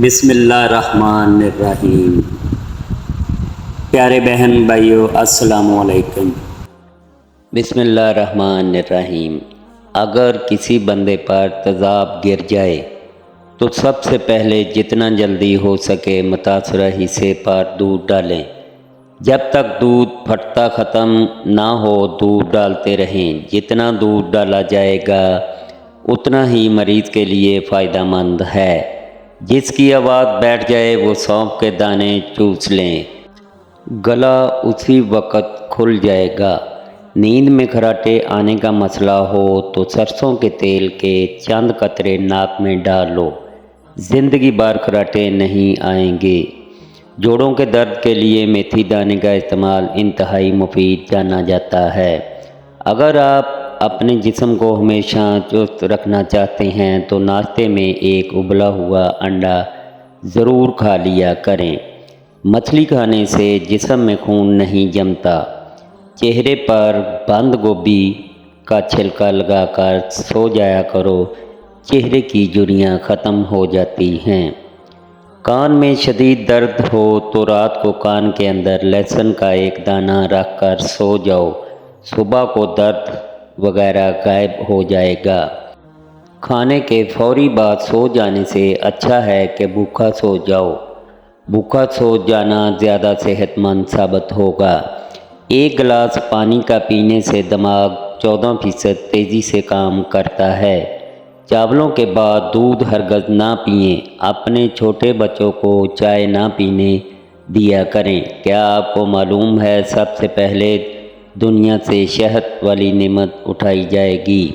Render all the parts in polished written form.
بسم اللہ الرحمن الرحیم۔ پیارے بہن بھائیو السلام علیکم۔ بسم اللہ الرحمن الرحیم۔ اگر کسی بندے پر تیزاب گر جائے تو سب سے پہلے جتنا جلدی ہو سکے متاثرہ حصے پر دودھ ڈالیں۔ جب تک دودھ پھٹتا ختم نہ ہو دودھ ڈالتے رہیں۔ جتنا دودھ ڈالا جائے گا اتنا ہی مریض کے لیے فائدہ مند ہے۔ جس کی آواز بیٹھ جائے وہ سونف کے دانے چوس لیں، گلا اسی وقت کھل جائے گا۔ نیند میں خراٹے آنے کا مسئلہ ہو تو سرسوں کے تیل کے چند قطرے ناک میں ڈال لو، زندگی بھر خراٹے نہیں آئیں گے۔ جوڑوں کے درد کے لیے میتھی دانے کا استعمال انتہائی مفید جانا جاتا ہے۔ اگر آپ اپنے جسم کو ہمیشہ چست رکھنا چاہتے ہیں تو ناشتے میں ایک ابلا ہوا انڈا ضرور کھا لیا کریں۔ مچھلی کھانے سے جسم میں خون نہیں جمتا۔ چہرے پر بند گوبھی کا چھلکا لگا کر سو جایا کرو، چہرے کی جھریاں ختم ہو جاتی ہیں۔ کان میں شدید درد ہو تو رات کو کان کے اندر لہسن کا ایک دانہ رکھ کر سو جاؤ، صبح کو درد وغیرہ غائب ہو جائے گا۔ کھانے کے فوری بعد سو جانے سے اچھا ہے کہ بھوکا سو جاؤ۔ بھوکا سو جانا زیادہ صحت مند ثابت ہوگا۔ ایک گلاس پانی کا پینے سے دماغ 14% تیزی سے کام کرتا ہے۔ چاولوں کے بعد دودھ ہرگز نہ پئیں۔ اپنے چھوٹے بچوں کو چائے نہ پینے دیا کریں۔ کیا آپ کو معلوم ہے سب سے پہلے دنیا سے شہد والی نعمت اٹھائی جائے گی؟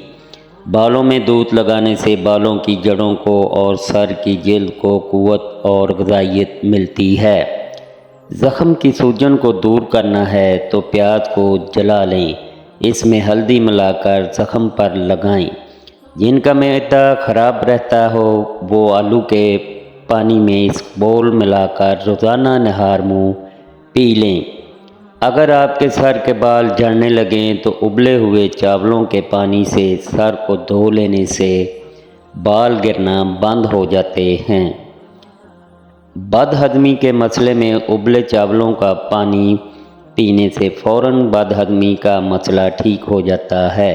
بالوں میں دودھ لگانے سے بالوں کی جڑوں کو اور سر کی جلد کو قوت اور غذائیت ملتی ہے۔ زخم کی سوجن کو دور کرنا ہے تو پیاز کو جلا لیں، اس میں ہلدی ملا کر زخم پر لگائیں۔ جن کا معدہ خراب رہتا ہو وہ آلو کے پانی میں اس بول ملا کر روزانہ نہار منہ پی لیں۔ اگر آپ کے سر کے بال جھڑنے لگیں تو ابلے ہوئے چاولوں کے پانی سے سر کو دھو لینے سے بال گرنا بند ہو جاتے ہیں۔ بد ہضمی کے مسئلے میں ابلے چاولوں کا پانی پینے سے فوراً بد ہضمی کا مسئلہ ٹھیک ہو جاتا ہے۔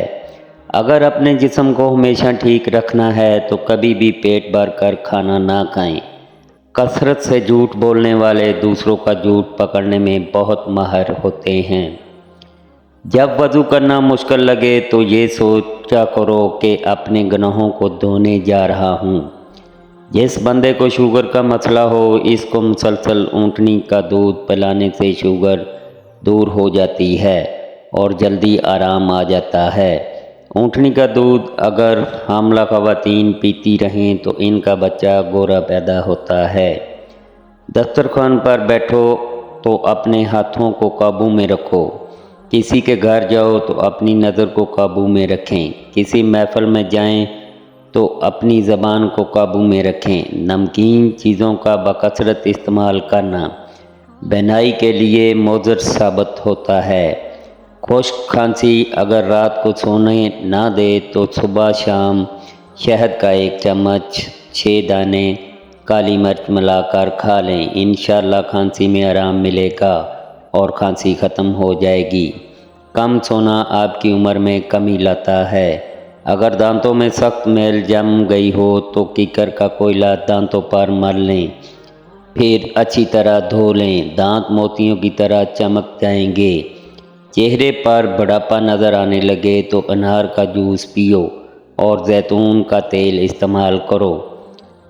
اگر اپنے جسم کو ہمیشہ ٹھیک رکھنا ہے تو کبھی بھی پیٹ بھر کر کھانا نہ کھائیں۔ کثرت سے جھوٹ بولنے والے دوسروں کا جھوٹ پکڑنے میں بہت ماہر ہوتے ہیں۔ جب وضو کرنا مشکل لگے تو یہ سوچا کرو کہ اپنے گناہوں کو دھونے جا رہا ہوں۔ جس بندے کو شوگر کا مسئلہ ہو اس کو مسلسل اونٹنی کا دودھ پلانے سے شوگر دور ہو جاتی ہے اور جلدی آرام آ جاتا ہے۔ اونٹنی کا دودھ اگر حاملہ خواتین پیتی رہیں تو ان کا بچہ گورا پیدا ہوتا ہے۔ دسترخوان پر بیٹھو تو اپنے ہاتھوں کو قابو میں رکھو۔ کسی کے گھر جاؤ تو اپنی نظر کو قابو میں رکھیں۔ کسی محفل میں جائیں تو اپنی زبان کو قابو میں رکھیں۔ نمکین چیزوں کا بکثرت استعمال کرنا بینائی کے لیے مضر ثابت ہوتا ہے۔ خشک کھانسی اگر رات کو سونے نہ دے تو صبح شام شہد کا ایک چمچ 6 دانے کالی مرچ ملا کر کھا لیں، انشاءاللہ کھانسی میں آرام ملے گا اور کھانسی ختم ہو جائے گی۔ کم سونا آپ کی عمر میں کمی لاتا ہے۔ اگر دانتوں میں سخت میل جم گئی ہو تو کیکر کا کوئلہ دانتوں پر مل لیں، پھر اچھی طرح دھو لیں، دانت موتیوں کی طرح چمک جائیں گے۔ چہرے پر بڑھاپا نظر آنے لگے تو انار کا جوس پیو اور زیتون کا تیل استعمال کرو۔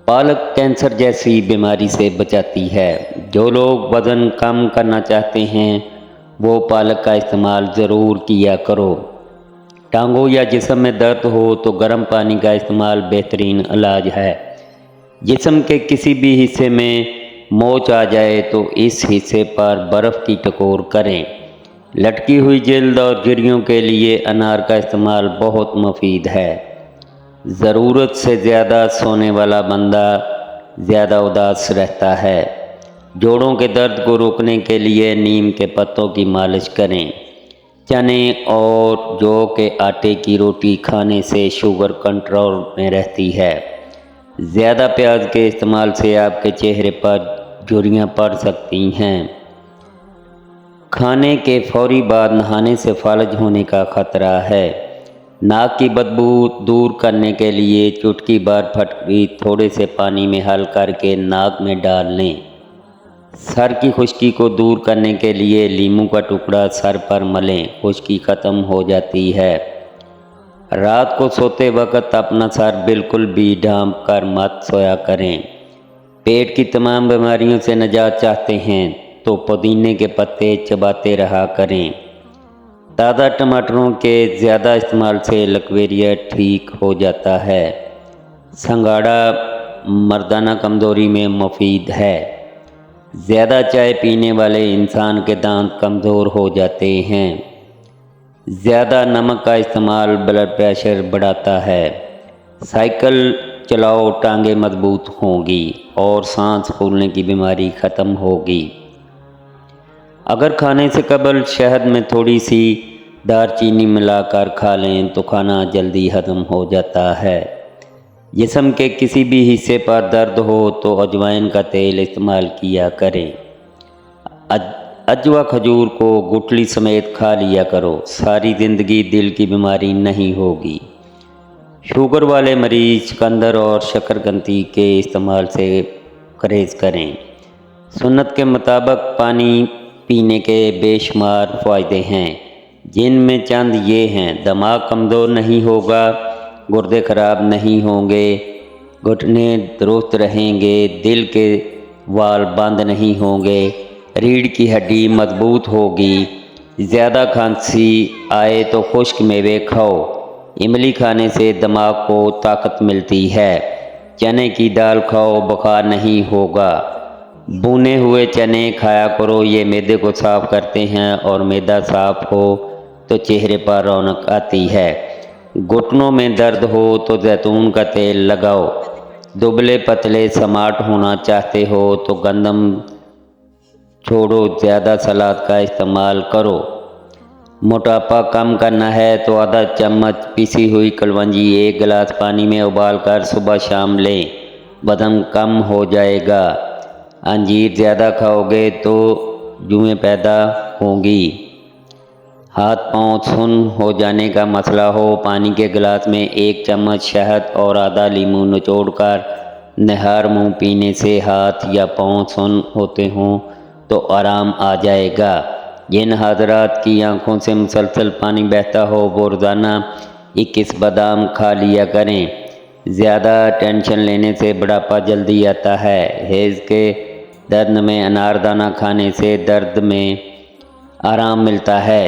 پالک کینسر جیسی بیماری سے بچاتی ہے۔ جو لوگ وزن کم کرنا چاہتے ہیں وہ پالک کا استعمال ضرور کیا کرو۔ ٹانگوں یا جسم میں درد ہو تو گرم پانی کا استعمال بہترین علاج ہے۔ جسم کے کسی بھی حصے میں موچ آ جائے تو اس حصے پر برف کی ٹکور کریں۔ لٹکی ہوئی جلد اور جھریوں کے لیے انار کا استعمال بہت مفید ہے۔ ضرورت سے زیادہ سونے والا بندہ زیادہ اداس رہتا ہے۔ جوڑوں کے درد کو روکنے کے لیے نیم کے پتوں کی مالش کریں۔ چنے اور جو کے آٹے کی روٹی کھانے سے شوگر کنٹرول میں رہتی ہے۔ زیادہ پیاز کے استعمال سے آپ کے چہرے پر جھریاں پڑ سکتی ہیں۔ کھانے کے فوری بعد نہانے سے فالج ہونے کا خطرہ ہے۔ ناک کی بدبو دور کرنے کے لیے چٹکی بھر پھٹکری تھوڑے سے پانی میں حل کر کے ناک میں ڈال لیں۔ سر کی خشکی کو دور کرنے کے لیے لیموں کا ٹکڑا سر پر ملیں، خشکی ختم ہو جاتی ہے۔ رات کو سوتے وقت اپنا سر بالکل بھی ڈھانپ کر مت سویا کریں۔ پیٹ کی تمام بیماریوں سے نجات چاہتے ہیں تو پودینے کے پتے چباتے رہا کریں۔ تازہ ٹماٹروں کے زیادہ استعمال سے لکویریا ٹھیک ہو جاتا ہے۔ سنگھاڑا مردانہ کمزوری میں مفید ہے۔ زیادہ چائے پینے والے انسان کے دانت کمزور ہو جاتے ہیں۔ زیادہ نمک کا استعمال بلڈ پریشر بڑھاتا ہے۔ سائیکل چلاؤ، ٹانگیں مضبوط ہوں گی اور سانس پھولنے کی بیماری ختم ہوگی۔ اگر کھانے سے قبل شہد میں تھوڑی سی دار چینی ملا کر کھا لیں تو کھانا جلدی ہضم ہو جاتا ہے۔ جسم کے کسی بھی حصے پر درد ہو تو اجوائن کا تیل استعمال کیا کریں۔ اجوا کھجور کو گٹلی سمیت کھا لیا کرو، ساری زندگی دل کی بیماری نہیں ہوگی۔ شوگر والے مریض چقندر اور شکرکنتی کے استعمال سے پرہیز کریں۔ سنت کے مطابق پانی پینے کے بے شمار فائدے ہیں، جن میں چند یہ ہیں: دماغ کمزور نہیں ہوگا، گردے خراب نہیں ہوں گے، گھٹنے درست رہیں گے، دل کے وال بند نہیں ہوں گے، ریڑھ کی ہڈی مضبوط ہوگی۔ زیادہ کھانسی آئے تو خشک میوے کھاؤ۔ املی کھانے سے دماغ کو طاقت ملتی ہے۔ چنے کی دال کھاؤ، بخار نہیں ہوگا۔ بھنے ہوئے چنے کھایا کرو، یہ معدے کو صاف کرتے ہیں اور معدہ صاف ہو تو چہرے پر رونق آتی ہے۔ گھٹنوں میں درد ہو تو زیتون کا تیل لگاؤ۔ دبلے پتلے سمارٹ ہونا چاہتے ہو تو گندم چھوڑو، زیادہ سلاد کا استعمال کرو۔ موٹاپا کم کرنا ہے تو آدھا چمچ پیسی ہوئی کلونجی 1 گلاس پانی میں ابال کر صبح شام لیں، وزن کم ہو جائے گا۔ انجیر زیادہ کھاؤ گے تو جوئیں پیدا ہوں گی۔ ہاتھ پاؤں سن ہو جانے کا مسئلہ ہو، پانی کے گلاس میں 1 چمچ شہد اور آدھا لیموں نچوڑ کر نہار منہ پینے سے ہاتھ یا پاؤں سن ہوتے ہوں تو آرام آ جائے گا۔ جن حضرات کی آنکھوں سے مسلسل پانی بہتا ہو وہ روزانہ 21 بادام کھا لیا کریں۔ زیادہ ٹینشن لینے سے بڑھاپا جلدی آتا ہے۔ ہیض کے درد میں انار دانہ کھانے سے درد میں آرام ملتا ہے۔